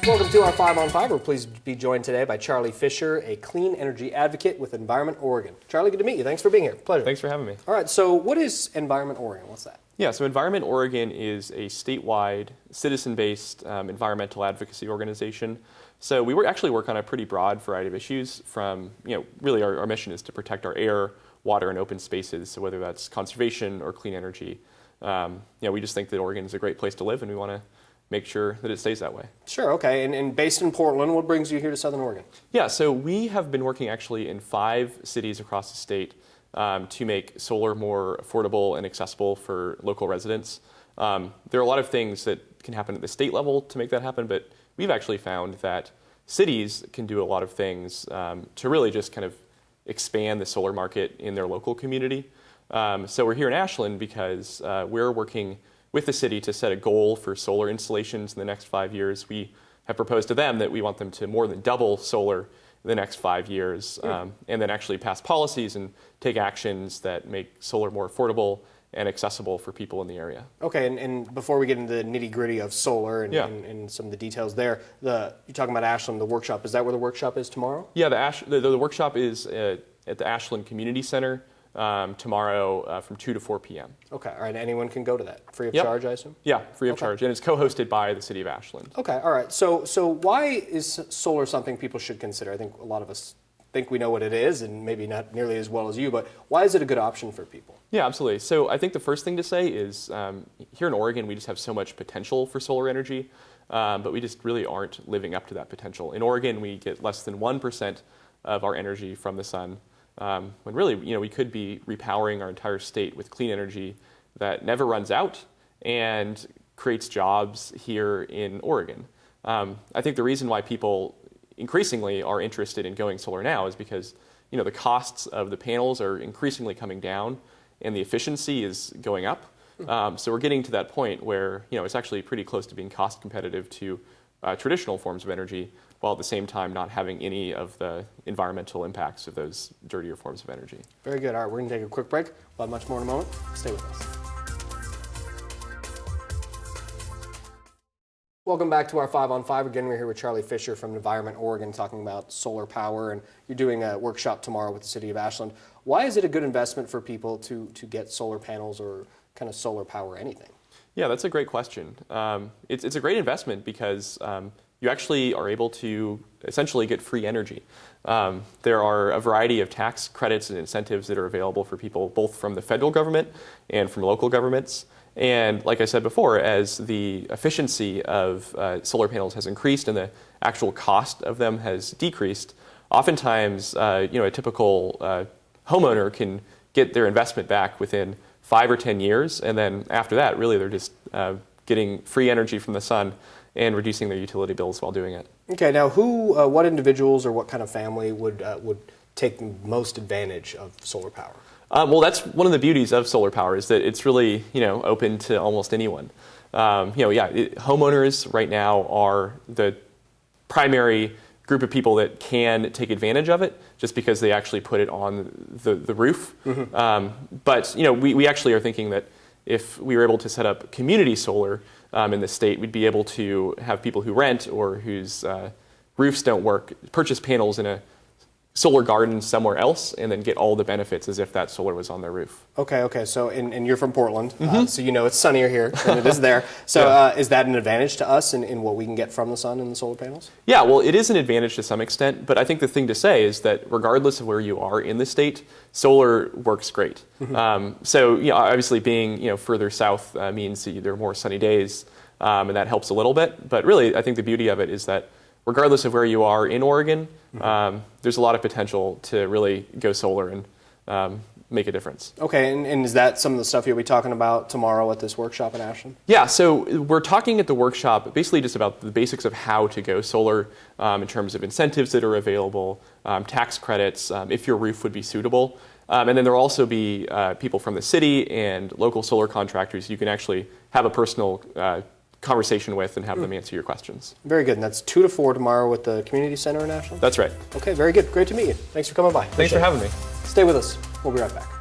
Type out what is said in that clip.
Welcome to our 5 on 5. We're pleased to be joined today by Charlie Fisher, a clean energy advocate with Environment Oregon. Charlie, good to meet you. Thanks for being here. Pleasure. Thanks for having me. All right, so what is Environment Oregon? What's that? Yeah, so Environment Oregon is a statewide, citizen-based environmental advocacy organization. So we actually work on a pretty broad variety of issues from, really our mission is to protect our air, water, and open spaces, so whether that's conservation or clean energy. We just think that Oregon is a great place to live, and we want to make sure that it stays that way. Sure, okay. And based in Portland, what brings you here to Southern Oregon? Yeah, so we have been working actually in 5 cities across the state to make solar more affordable and accessible for local residents. There are a lot of things that can happen at the state level to make that happen, but we've actually found that cities can do a lot of things to really just kind of expand the solar market in their local community. So we're here in Ashland because we're working with the city to set a goal for solar installations in the next 5 years. We have proposed to them that we want them to more than double solar in the next 5 years, and then actually pass policies and take actions that make solar more affordable and accessible for people in the area. Okay, and before we get into the nitty-gritty of solar and some of the details there, you're talking about Ashland, the workshop. Is that where the workshop is tomorrow? Yeah, the workshop is at the Ashland Community Center tomorrow from 2 to 4 p.m. Okay, all right, anyone can go to that, free of charge, I assume? Yeah, free of charge, and it's co-hosted by the city of Ashland. Okay, all right, so why is solar something people should consider? I think a lot of us think we know what it is, and maybe not nearly as well as you, but why is it a good option for people? Yeah, absolutely. So I think the first thing to say is here in Oregon, we just have so much potential for solar energy, but we just really aren't living up to that potential. In Oregon, we get less than 1% of our energy from the sun. When really, we could be repowering our entire state with clean energy that never runs out and creates jobs here in Oregon. I think the reason why people increasingly are interested in going solar now is because, the costs of the panels are increasingly coming down and the efficiency is going up. So we're getting to that point where, it's actually pretty close to being cost competitive to traditional forms of energy, while at the same time not having any of the environmental impacts of those dirtier forms of energy. Very good. All right, we're going to take a quick break. We'll have much more in a moment. Stay with us. Welcome back to our 5 on 5. Again, we're here with Charlie Fisher from Environment Oregon talking about solar power, and you're doing a workshop tomorrow with the city of Ashland. Why is it a good investment for people to get solar panels or kind of solar power anything? Yeah, that's a great question. It's a great investment because you actually are able to essentially get free energy. There are a variety of tax credits and incentives that are available for people, both from the federal government and from local governments. And like I said before, as the efficiency of solar panels has increased and the actual cost of them has decreased, oftentimes a typical homeowner can get their investment back within 5 or 10 years, and then after that, really they're just getting free energy from the sun and reducing their utility bills while doing it. Okay, now what individuals or what kind of family would take the most advantage of solar power? Well, that's one of the beauties of solar power is that it's really open to almost anyone. Homeowners right now are the primary group of people that can take advantage of it just because they actually put it on the roof. Mm-hmm. But we actually are thinking that if we were able to set up community solar in the state, we'd be able to have people who rent or whose roofs don't work purchase panels in a solar garden somewhere else and then get all the benefits as if that solar was on their roof. Okay. So, and you're from Portland, so it's sunnier here than it is there. So is that an advantage to us in what we can get from the sun and the solar panels? Yeah, well, it is an advantage to some extent, but I think the thing to say is that regardless of where you are in the state, solar works great. Mm-hmm. So, obviously being, further south means that there are more sunny days, and that helps a little bit. But really, I think the beauty of it is that regardless of where you are in Oregon, there's a lot of potential to really go solar and make a difference. Okay, and is that some of the stuff you'll be talking about tomorrow at this workshop in Ashland? Yeah, so we're talking at the workshop basically just about the basics of how to go solar in terms of incentives that are available, tax credits, if your roof would be suitable. And then there will also be people from the city and local solar contractors you can actually have a personal conversation with and have them answer your questions. Very good. And that's 2 to 4 tomorrow at the Community Center in Ashland? That's right. Okay, very good. Great to meet you. Thanks for coming by. Thanks for having me. Stay with us. We'll be right back.